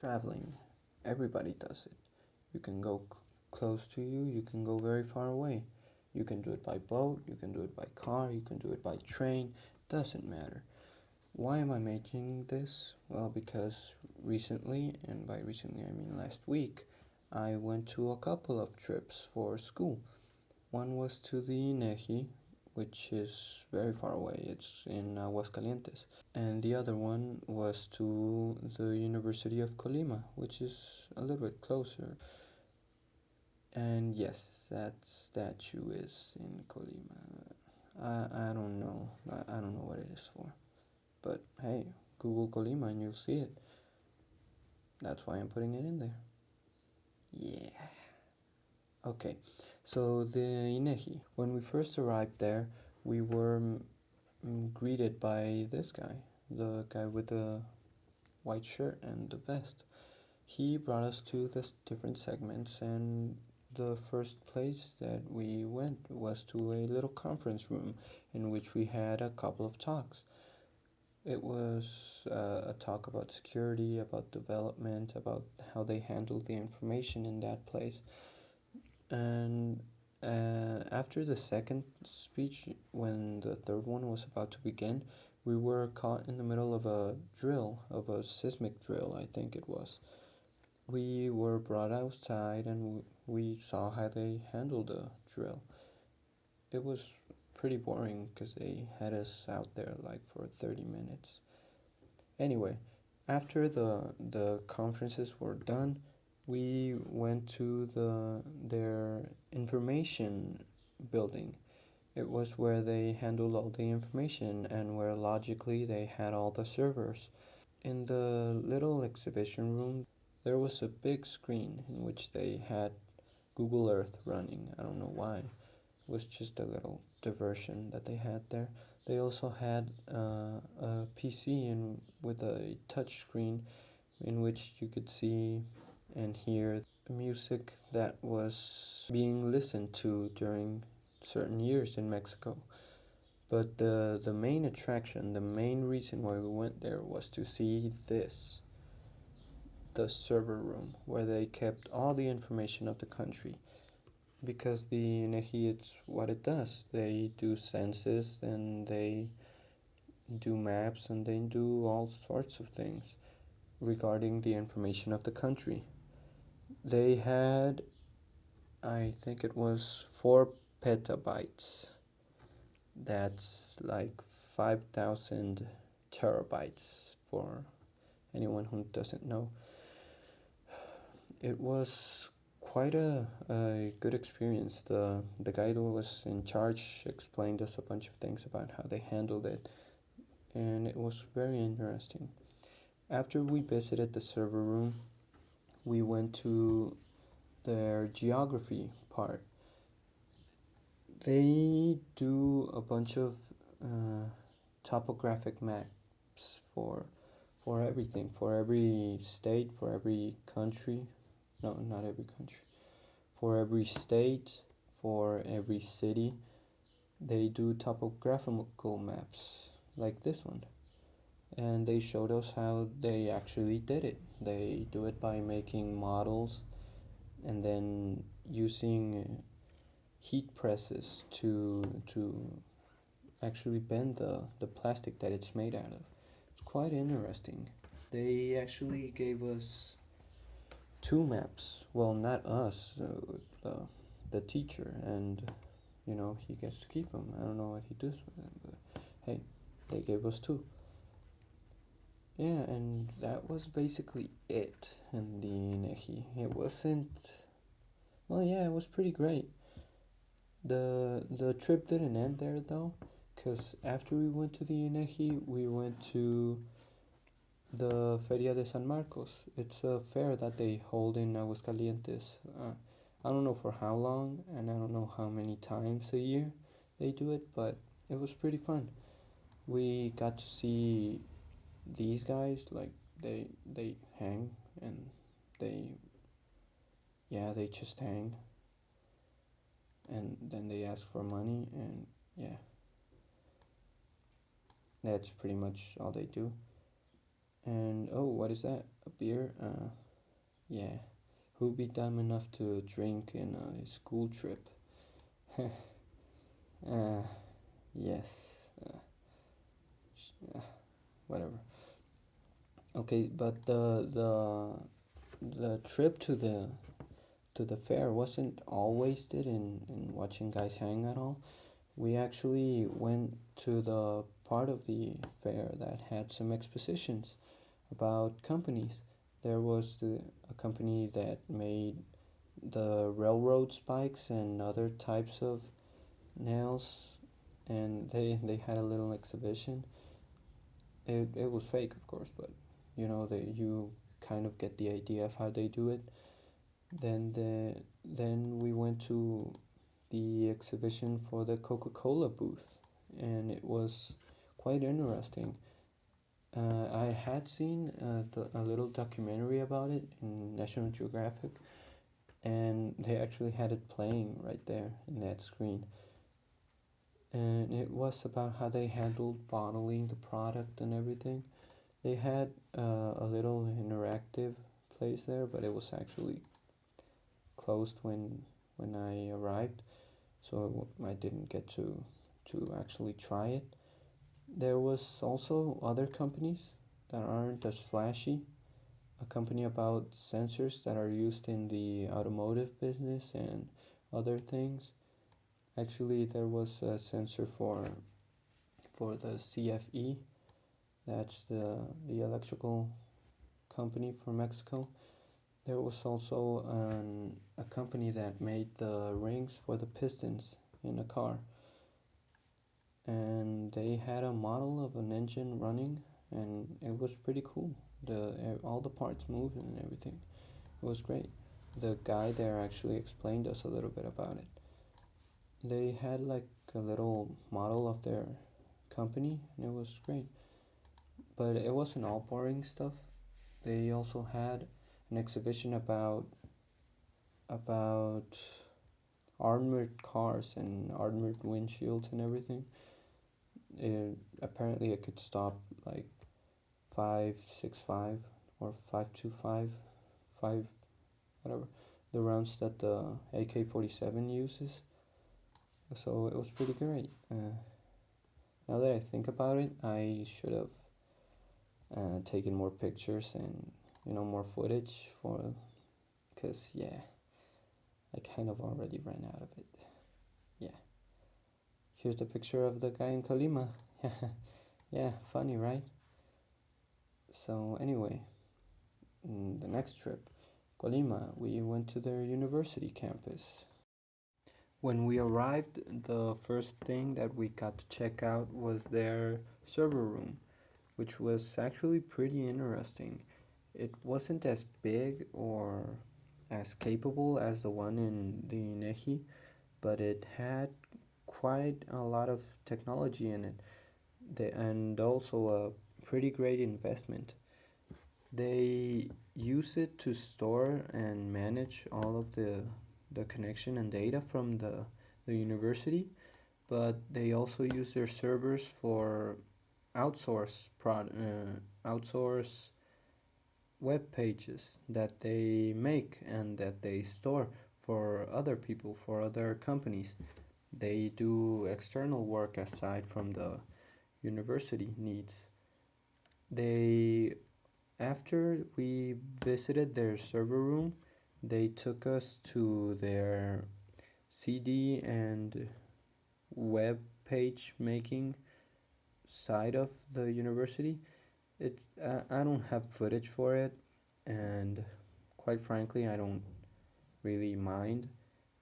Traveling, everybody does it. You can go close to you, you can go very far away. You can do it by boat, you can do it by car, you can do it by train, doesn't matter. Why am I mentioning this? Well, because recently, and by recently I mean last week, I went to a couple of trips for school. One was to the INEGI, which is very far away, it's in Aguascalientes. And the other one was to the University of Colima, which is a little bit closer. And yes, that statue is in Colima. I don't know. I don't know what it is for. But hey, Google Colima and you'll see it. That's why I'm putting it in there. Yeah. Okay, so the INEGI. When we first arrived there, we were greeted by this guy, the guy with the white shirt and the vest. He brought us to the different segments, and the first place that we went was to a little conference room in which we had a couple of talks. It was a talk about security, about development, about how they handled the information in that place. And after the second speech, when the third one was about to begin, we were caught in the middle of a drill, of a seismic drill, I think it was. We were brought outside and we saw how they handled the drill. It was pretty boring because they had us out there like for 30 minutes. Anyway, after the conferences were done, we went to their information building. It was where they handled all the information and where logically they had all the servers. In the little exhibition room, there was a big screen in which they had Google Earth running. I don't know why. It was just a little diversion that they had there. They also had a PC with a touch screen in which you could see and hear music that was being listened to during certain years in Mexico. But the main attraction, the main reason why we went there was to see this, the server room, where they kept all the information of the country. Because the INEGI, it's what it does. They do census and they do maps and they do all sorts of things regarding the information of the country. They had, I think it was 4 petabytes. That's like 5,000 terabytes for anyone who doesn't know. It was quite a good experience. The guy who was in charge explained us a bunch of things about how they handled it, and it was very interesting. After we visited the server room, we went to their geography part. They do a bunch of topographic maps for everything, for every state, for every country. No, not every country. For every state, for every city, they do topographical maps like this one. And they showed us how they actually did it. They do it by making models and then using heat presses to actually bend the plastic that it's made out of. It's quite interesting. They actually gave us 2 maps. Well, not us, the teacher, and he gets to keep them. I don't know what he does with them, but hey, they gave us 2. Yeah, and that was basically it in the INEGI. It wasn't. Well, yeah, it was pretty great. The trip didn't end there though, because after we went to the INEGI, we went to the Feria de San Marcos. It's a fair that they hold in Aguascalientes. I don't know for how long, and I don't know how many times a year they do it, but it was pretty fun. We got to see these guys, like they hang and they they just hang and then they ask for money, and yeah, that's pretty much all they do. And oh, what is that? A beer? Yeah. Who'd be dumb enough to drink in a school trip? uh, yes. Whatever. Okay, but the trip to the fair wasn't all wasted in watching guys hang at all. We actually went to the part of the fair that had some expositions about companies. There was a company that made the railroad spikes and other types of nails, and they had a little exhibition. It was fake, of course, but you kind of get the idea of how they do it. Then we went to the exhibition for the Coca-Cola booth, and it was quite interesting. I had seen a little documentary about it in National Geographic, and they actually had it playing right there in that screen. And it was about how they handled bottling the product and everything. They had a little interactive place there, but it was actually closed when I arrived, so I didn't get to actually try it. There was also other companies that aren't as flashy. A company about sensors that are used in the automotive business and other things. Actually, there was a sensor for the CFE. That's the electrical company from Mexico. There was also a company that made the rings for the pistons in a car, and they had a model of an engine running, and it was pretty cool. All the parts moved and everything. It was great. The guy there actually explained us a little bit about it. They had like a little model of their company, and it was great. But it wasn't all boring stuff. They also had an exhibition about armored cars and armored windshields and everything. Apparently it could stop like 565 or 525, five whatever the rounds that the AK-47 uses. So it was pretty great. Now that I think about it, I should have taken more pictures and more footage for, because yeah, I kind of already ran out of it. Yeah. Here's a picture of the guy in Colima. Yeah, funny, right? So anyway, the next trip, Colima, we went to their university campus. When we arrived, the first thing that we got to check out was their server room, which was actually pretty interesting. It wasn't as big or as capable as the one in the INEGI, but it had quite a lot of technology in it, and also a pretty great investment. They use it to store and manage all of the connection and data from the university, but they also use their servers for outsource web pages that they make and that they store for other people, for other companies. They do external work aside from the university needs. They After we visited their server room, they took us to their CD and web page making side of the university. I don't have footage for it, and quite frankly, I don't really mind.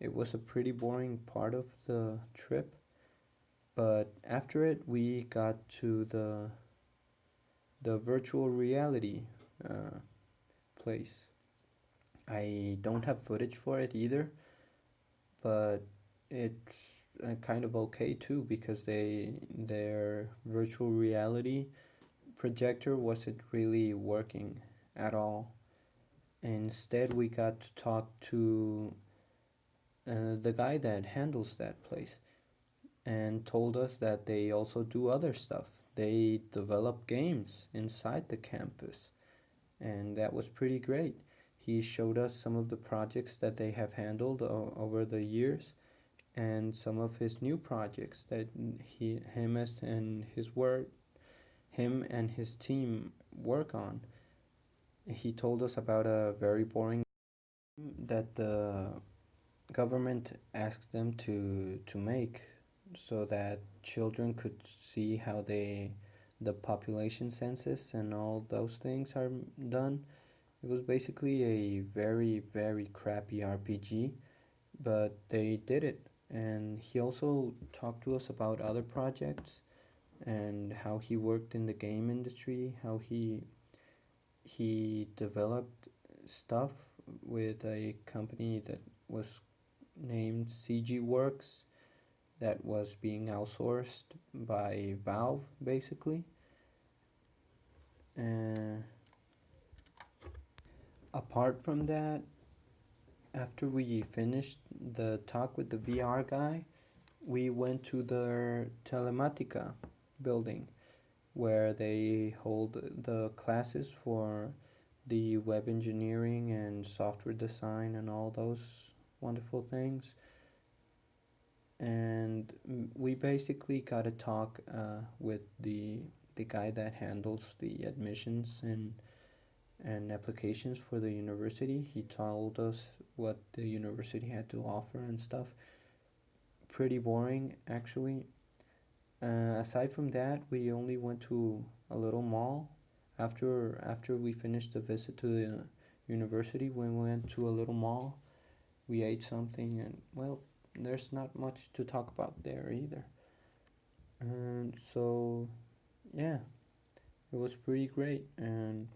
It was a pretty boring part of the trip, but after it, we got to the virtual reality uh, place. I don't have footage for it either, but it's kind of okay too because their virtual reality projector wasn't really working at all. Instead, we got to talk to the guy that handles that place and told us that they also do other stuff. they develop games inside the campus, and that was pretty great. He showed us some of the projects that they have handled over the years, and some of his new projects that him and his team work on. He told us about a very boring game that the government asked them to make, so that children could see how the population census and all those things are done. It was basically a very, very crappy RPG, but they did it. And he also talked to us about other projects and how he worked in the game industry, how he developed stuff with a company that was named CG Works, that was being outsourced by Valve basically. Uh, Apart from that, after we finished the talk with the VR guy, we went to the Telematica building where they hold the classes for the web engineering and software design and all those wonderful things. And we basically got to talk with the guy that handles the admissions and applications for the university. He told us what the university had to offer and stuff. Pretty boring, actually. Aside from that, we only went to a little mall. After we finished the visit to the university, we went to a little mall. We ate something, and well, there's not much to talk about there either. And so, yeah, it was pretty great, and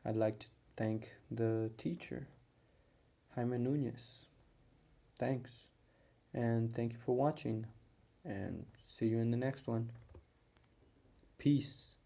I'd like to thank the teacher, Jaime Nunez. Thanks, and thank you for watching, and see you in the next one. Peace.